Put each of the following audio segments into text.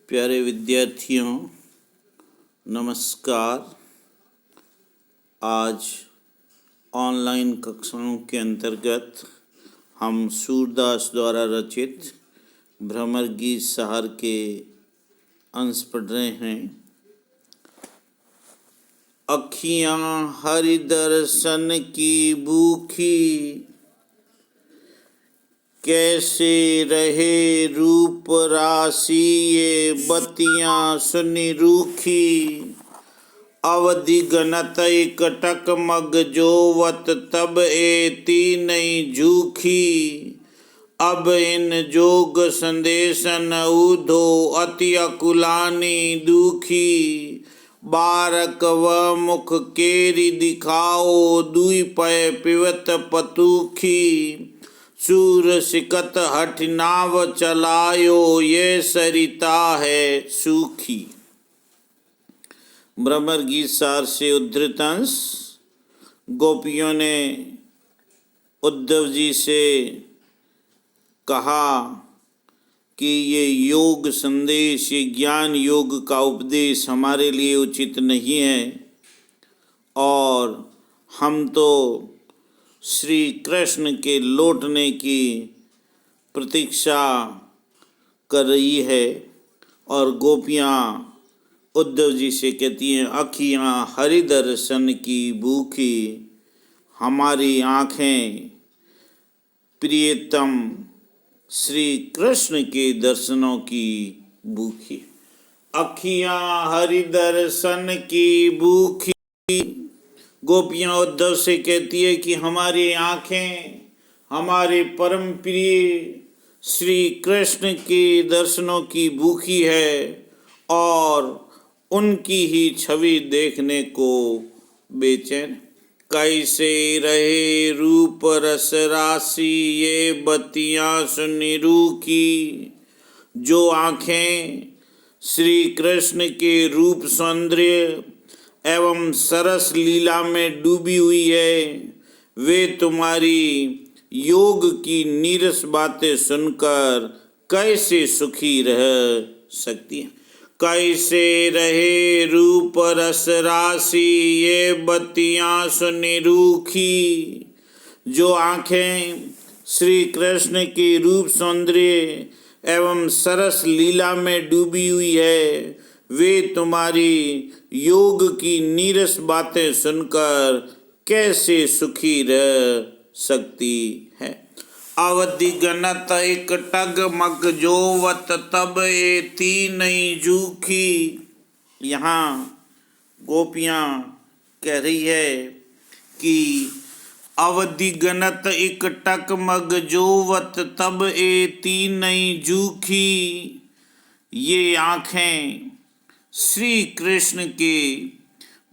प्यारे विद्यार्थियों, नमस्कार। आज ऑनलाइन कक्षाओं के अंतर्गत हम सूरदास द्वारा रचित भ्रमर गीत सहार के अंश पढ़ रहे हैं। अखियाँ हरि दर्शन की भूखी, कैसे रहे रूप राशि ये बतियाँ सुनि रूखी। अवधि गणत एक टकमग जोवत तब एती नहीं झूखी। अब इन जोग संदेशन उधो अति अकुलानी दुखी। बारक व मुख केरी दिखाओ दुई पय पिवत पतुखी। सूर सिकत हठ नाव चलायो ये सरिता है सूखी। भ्रमर गीत सार से उद्धृत अंश। गोपियों ने उद्धव जी से कहा कि ये योग संदेश, ये ज्ञान योग का उपदेश हमारे लिए उचित नहीं है और हम तो श्री कृष्ण के लौटने की प्रतीक्षा कर रही है। और गोपियाँ उद्धव जी से कहती हैं, अखियाँ हरि दर्शन की भूखी, हमारी आँखें प्रियतम श्री कृष्ण के दर्शनों की भूखी। अखियाँ हरि दर्शन की भूखी। गोपियाँ उद्धव से कहती है कि हमारी आँखें हमारे परम प्रिय श्री कृष्ण के दर्शनों की भूखी है और उनकी ही छवि देखने को बेचैन। कैसे रहे रूप रस राशि ये बतियाँ सुनि रूखी। जो आँखें श्री कृष्ण के रूप सौंदर्य एवं सरस लीला में डूबी हुई है, वे तुम्हारी योग की नीरस बातें सुनकर कैसे सुखी रह सकती हैं। कैसे रहे रूप रस राशि ये बतियाँ सुनि रूखी। जो आँखें श्री कृष्ण के रूप सौंदर्य एवं सरस लीला में डूबी हुई है, वे तुम्हारी योग की नीरस बातें सुनकर कैसे सुखी रह सकती है। अवधि गणत एक टग मग जोवत तब एती नहीं झूखी। यहाँ गोपियाँ कह रही है कि अवधि गणत एक टक मग जोवत तब एती नहीं झूखी। ये आँखें श्री कृष्ण के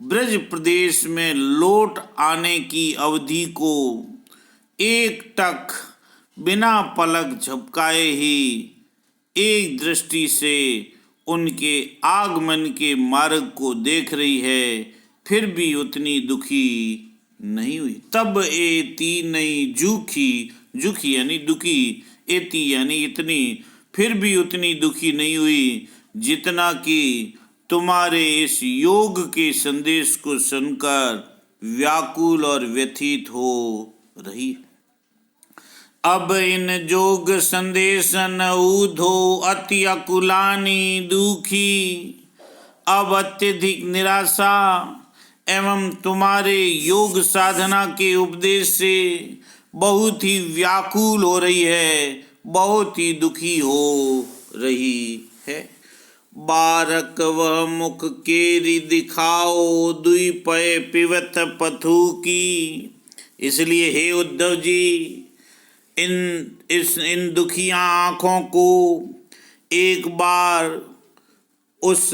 ब्रज प्रदेश में लौट आने की अवधि को एक टक बिना पलक झपकाए ही एक दृष्टि से उनके आगमन के मार्ग को देख रही है, फिर भी उतनी दुखी नहीं हुई। तब एती नहीं झूखी, झूखी यानी दुखी, एती यानी इतनी, फिर भी उतनी दुखी नहीं हुई जितना कि तुम्हारे इस योग के संदेश को सुनकर व्याकुल और व्यथित हो रही। अब इन जोग संदेशन ऊधो अति अकुलानी दुखी। अब अत्यधिक निराशा एवं तुम्हारे योग साधना के उपदेश से बहुत ही व्याकुल हो रही है, बहुत ही दुखी हो रही है। बारक वह मुख केरी दिखाओ दुई पय पिवत पथु की। इसलिए हे उद्धव जी, इन दुखियाँ आँखों को एक बार उस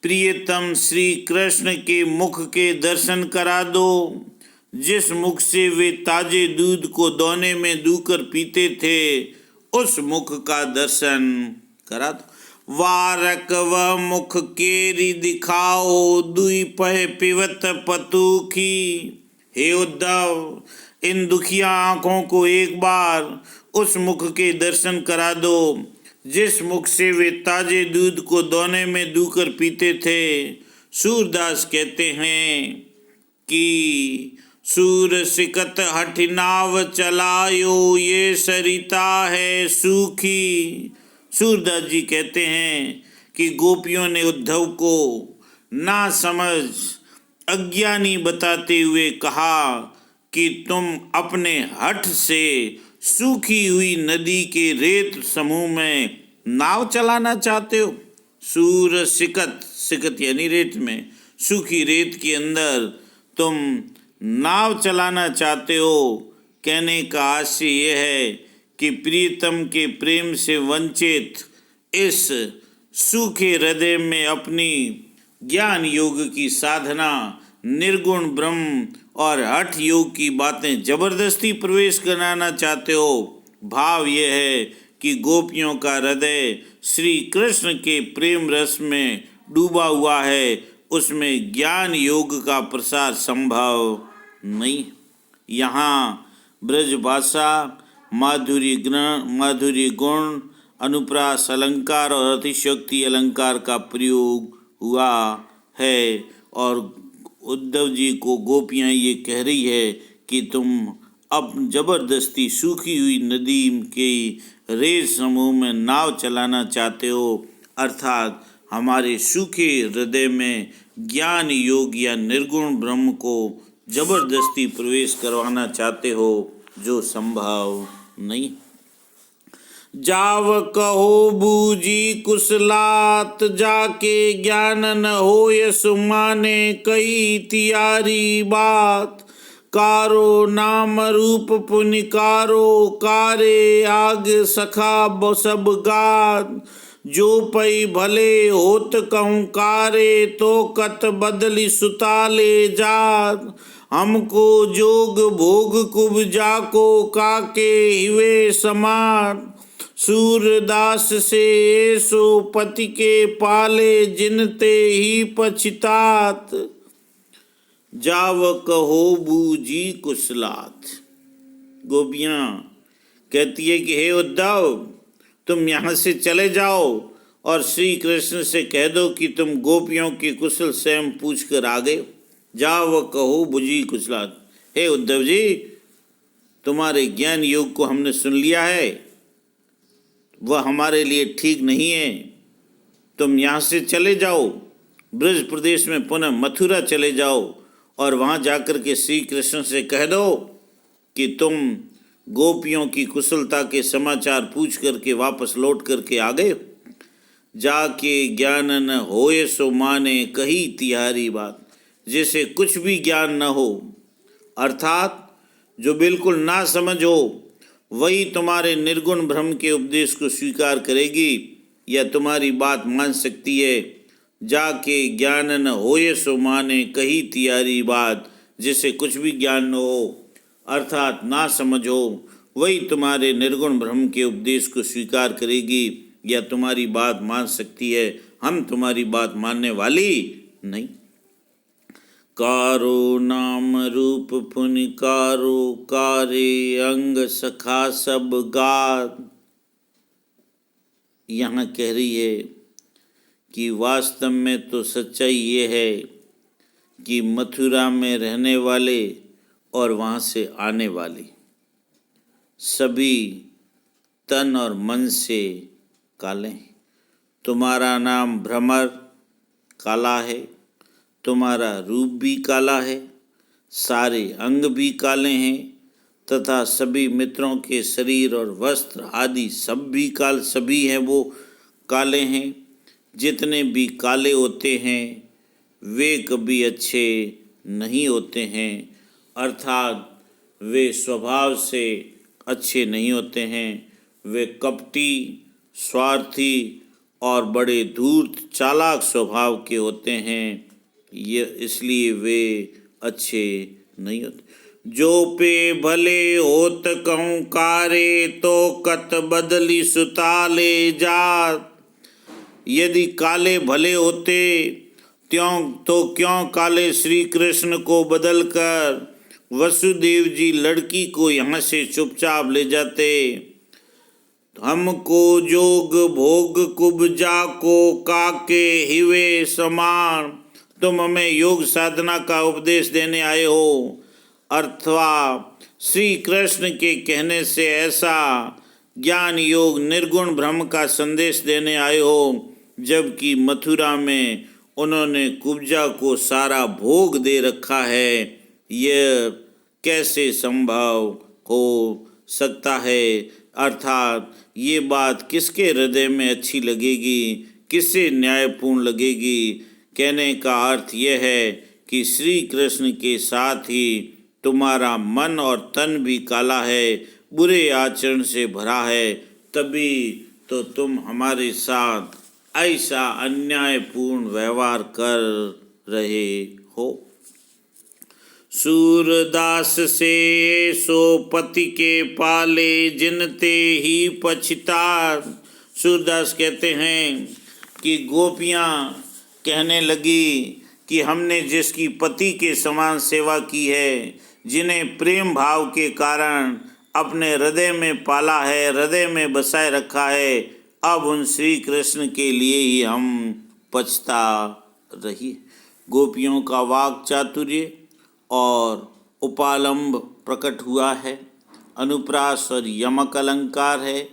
प्रियतम श्री कृष्ण के मुख के दर्शन करा दो, जिस मुख से वे ताजे दूध को दोने में दूकर पीते थे, उस मुख का दर्शन करा दो। वारक व मुख केरी दिखाओ दुई पय पिवत पतुखी। हे उद्धव, इन दुखिया आँखों को एक बार उस मुख के दर्शन करा दो जिस मुख से वे ताजे दूध को दोने में दूकर पीते थे। सूरदास कहते हैं कि सूर सिकत हठ नाव चलायो, ये सरिता है सूखी। सूरदास जी कहते हैं कि गोपियों ने उद्धव को ना समझ अज्ञानी बताते हुए कहा कि तुम अपने हठ से सूखी हुई नदी के रेत समूह में नाव चलाना चाहते हो। सूर सिकत, सिकत यानी रेत में, सूखी रेत के अंदर तुम नाव चलाना चाहते हो। कहने का आशय यह है कि प्रियतम के प्रेम से वंचित इस सूखे हृदय में अपनी ज्ञान योग की साधना, निर्गुण ब्रह्म और हठ योग की बातें जबरदस्ती प्रवेश कराना चाहते हो। भाव यह है कि गोपियों का हृदय श्री कृष्ण के प्रेम रस में डूबा हुआ है, उसमें ज्ञान योग का प्रसार संभव नहीं। यहाँ ब्रजभाषा, माधुर्य गुण, अनुप्रास अलंकार और अतिशयोक्ति अलंकार का प्रयोग हुआ है और उद्धव जी को गोपियाँ ये कह रही है कि तुम अब जबरदस्ती सूखी हुई नदी के रेत समूह में नाव चलाना चाहते हो, अर्थात हमारे सूखे हृदय में ज्ञान योग या निर्गुण ब्रह्म को जबरदस्ती प्रवेश करवाना चाहते हो, जो संभव नहीं। जाव कहो बूझी कुशलात, जाके ज्ञान न होय सुमाने कई तियारी बात। कारो नाम रूप पुनिकारो, कारे आग सखा सब गात। जो पई भले होत कहूँ कारे, तो कत बदली सुताले जात। हमको जोग भोग कुब जाको, काके हिवे समान। सूरदास से सो पति के पाले, जिनते ही पछितात। जाव कहो बूझी कुशलात। गोपियाँ कहती है कि हे उद्धव, तुम यहाँ से चले जाओ और श्री कृष्ण से कह दो कि तुम गोपियों की कुशल स्वयं पूछ कर आ गए। जाव कहो बूझी कुशलात। हे उद्धव जी, तुम्हारे ज्ञान योग को हमने सुन लिया है, वह हमारे लिए ठीक नहीं है। तुम यहाँ से चले जाओ, ब्रज प्रदेश में पुनः मथुरा चले जाओ और वहाँ जाकर के श्री कृष्ण से कह दो कि तुम गोपियों की कुशलता के समाचार पूछ करके वापस लौट करके आ गए। जाके ज्ञान न होए सो माने, कही तिहारी बात। जैसे कुछ भी ज्ञान न हो, अर्थात जो बिल्कुल ना समझ हो, वही तुम्हारे निर्गुण ब्रह्म के उपदेश को स्वीकार करेगी या तुम्हारी बात मान सकती है। जाके ज्ञान न होए सो माने, कही तियारी बात। जिसे कुछ भी ज्ञान न हो, अर्थात ना समझ हो, वही तुम्हारे निर्गुण ब्रह्म के उपदेश को स्वीकार करेगी या तुम्हारी बात मान सकती है। हम तुम्हारी बात मानने वाली नहीं। कारो नाम रूप पुनिकारो, कारे अंग सखा सब गात। यहाँ कह रही है कि वास्तव में तो सच्चाई ये है कि मथुरा में रहने वाले और वहाँ से आने वाले सभी तन और मन से काले हैं। तुम्हारा नाम भ्रमर काला है, तुम्हारा रूप भी काला है, सारे अंग भी काले हैं तथा सभी मित्रों के शरीर और वस्त्र आदि सभी हैं वो काले हैं। जितने भी काले होते हैं वे कभी अच्छे नहीं होते हैं, अर्थात वे स्वभाव से अच्छे नहीं होते हैं। वे कपटी, स्वार्थी और बड़े धूर्त चालाक स्वभाव के होते हैं, ये इसलिए वे अच्छे नहीं होते। जो पे भले होत कहूँ कारे, तो कत बदली सुताले जात। यदि काले भले होते क्यों काले श्री कृष्ण को बदलकर वसुदेव जी लड़की को यहाँ से चुपचाप ले जाते। हमको जोग भोग कुब्जा को काके हिवे समान। तुम हमें योग साधना का उपदेश देने आए हो, अथवा श्री कृष्ण के कहने से ऐसा ज्ञान योग निर्गुण ब्रह्म का संदेश देने आए हो, जबकि मथुरा में उन्होंने कुब्जा को सारा भोग दे रखा है। यह कैसे संभव हो सकता है? अर्थात ये बात किसके हृदय में अच्छी लगेगी, किससे न्यायपूर्ण लगेगी? कहने का अर्थ यह है कि श्री कृष्ण के साथ ही तुम्हारा मन और तन भी काला है, बुरे आचरण से भरा है, तभी तो तुम हमारे साथ ऐसा अन्यायपूर्ण व्यवहार कर रहे हो। सूरदास से सो पति के पाले जिनते ही पछतार। सूरदास कहते हैं कि गोपियाँ कहने लगी कि हमने जिसकी पति के समान सेवा की है, जिन्हें प्रेम भाव के कारण अपने हृदय में पाला है, हृदय में बसाए रखा है, अब उन श्री कृष्ण के लिए ही हम पछता रही। गोपियों का वाक चातुर्य और उपालंब प्रकट हुआ है, अनुप्रास और यमक अलंकार है,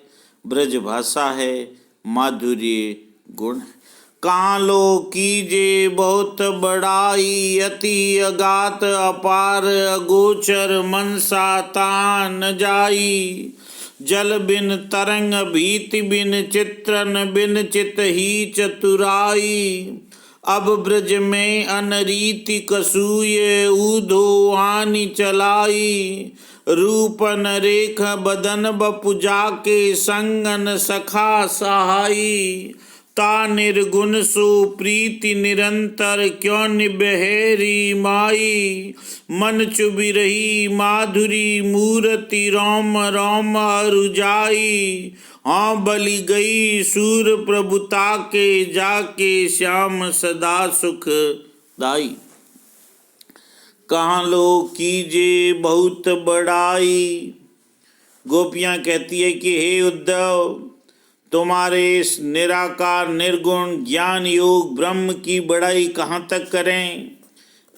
ब्रज भाषा है, माधुर्य गुण है। कालो कीजे बहुत बड़ाई, अति अगात अपार अगोचर मनसा तान जाई। जल बिन तरंग भीति बिन चित्रन बिन चित ही चतुराई। अब ब्रज में अनरीति कसूये ऊधो आनी चलाई। रूपन रेख बदन बपुजा के संगन सखा सहाई। ता निर्गुण सो प्रीति निरंतर क्यों निबहेरी माई। मन चुबी रही माधुरी मूर्ति रोम रोम अरुजाई। हाँ बलि गई सूर प्रभुता के जाके श्याम सदा सुख दाई। कहाँ लो कीजे बहुत बड़ाई। गोपियाँ कहती है कि हे उद्धव, तुम्हारे इस निराकार निर्गुण ज्ञान योग ब्रह्म की बड़ाई कहाँ तक करें।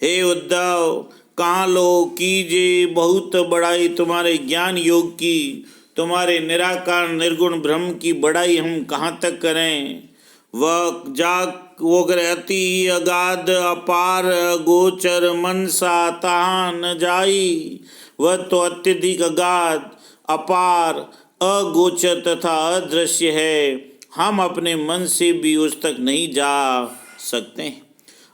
हे उद्धव, कहाँ लो कीजे बहुत बड़ाई तुम्हारे ज्ञान योग की, तुम्हारे निराकार निर्गुण ब्रह्म की बड़ाई हम कहाँ तक करें। वो अति अगाध अपार गोचर मनसा ताहा न जाई। वह तो अत्यधिक अगाध अपार अगोचर तथा अदृश्य है, हम अपने मन से भी उस तक नहीं जा सकते।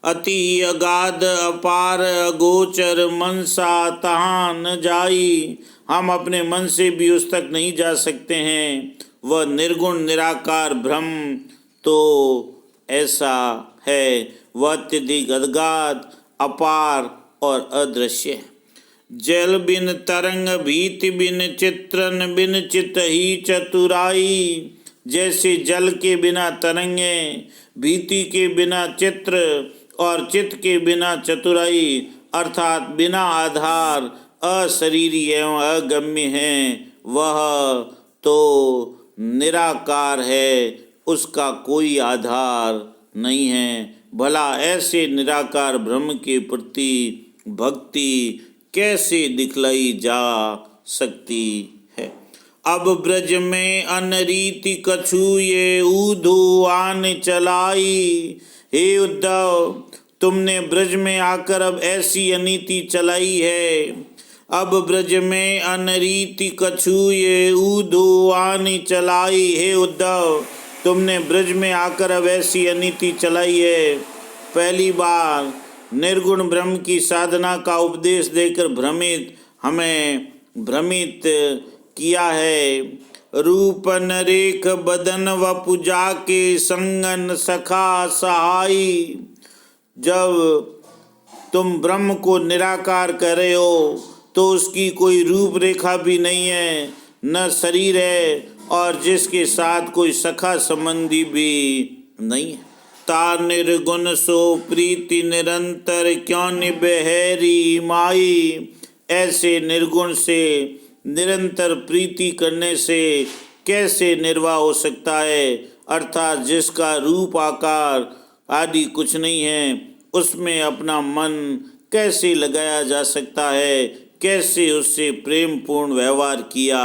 अति अगाध अपार अगोचर मनसा ताहा न जाई, हम अपने मन से भी उस तक नहीं जा सकते हैं। वह निर्गुण निराकार ब्रह्म तो ऐसा है, वह अत्यधिक अगाध अपार और अदृश्य है। जल बिन तरंग भीति बिन चित्रन बिन चित ही चतुराई। जैसे जल के बिना तरंगे, भीति के बिना चित्र और चित्त के बिना चतुराई, अर्थात बिना आधार अशरीरी एवं अगम्य है, वह तो निराकार है, उसका कोई आधार नहीं है। भला ऐसे निराकार ब्रह्म के प्रति भक्ति कैसे दिखलाई जा सकती है। अब ब्रज में अनरीति कछु ये ऊधो आन चलाई। हे उद्धव, तुमने ब्रज में आकर अब ऐसी अनीति चलाई है। अब ब्रज में अनरीति कछु ये ऊधो आन चलाई। हे उद्धव, तुमने ब्रज में आकर अब ऐसी अनीति चलाई है। पहली बार निर्गुण ब्रह्म की साधना का उपदेश देकर हमें भ्रमित किया है। रूपन रेख बदन वपुजा के संगन सखा सहाई। जब तुम ब्रह्म को निराकार कह रहे हो तो उसकी कोई रूप रेखा भी नहीं है, न शरीर है, और जिसके साथ कोई सखा संबंधी भी नहीं है। ता निर्गुण सो प्रीति निरंतर क्यों निबहेरी माई। ऐसे निर्गुण से निरंतर प्रीति करने से कैसे निर्वाह हो सकता है, अर्थात जिसका रूप आकार आदि कुछ नहीं है, उसमें अपना मन कैसे लगाया जा सकता है, कैसे उससे प्रेम पूर्ण व्यवहार किया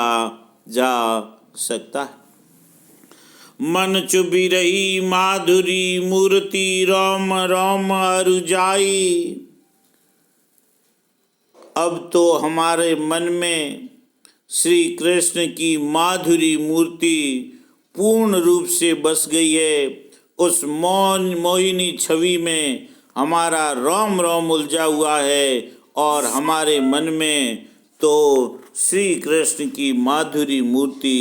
जा सकता है। मन चुभी रही माधुरी मूर्ति, रोम रोम अरु जाई। अब तो हमारे मन में श्री कृष्ण की माधुरी मूर्ति पूर्ण रूप से बस गई है। उस मौन मोहिनी छवि में हमारा रोम रोम उलझा हुआ है और हमारे मन में तो श्री कृष्ण की माधुरी मूर्ति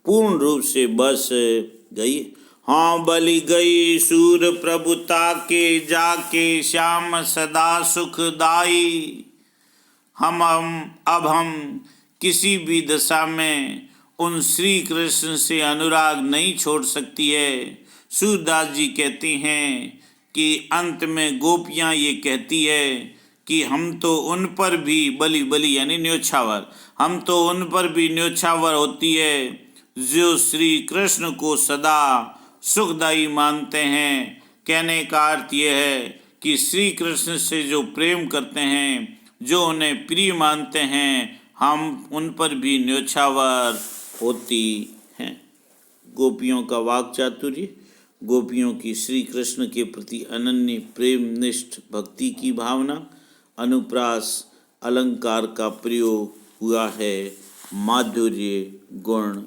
पूर्ण रूप से बस गई। हाँ बलि गई सूर प्रभुता के, जाके श्याम सदा सुखदाई। अब हम किसी भी दशा में उन श्री कृष्ण से अनुराग नहीं छोड़ सकती है। सूरदास जी कहते हैं कि अंत में गोपियाँ ये कहती है कि हम तो उन पर भी बलि यानी न्योछावर, हम तो उन पर भी न्योछावर होती है जो श्री कृष्ण को सदा सुखदायी मानते हैं। कहने का अर्थ यह है कि श्री कृष्ण से जो प्रेम करते हैं, जो उन्हें प्रिय मानते हैं, हम उन पर भी न्योछावर होती हैं। गोपियों का वाक चातुर्य, गोपियों की श्री कृष्ण के प्रति अनन्य प्रेम निष्ठ भक्ति की भावना, अनुप्रास अलंकार का प्रयोग हुआ है माधुर्य गुण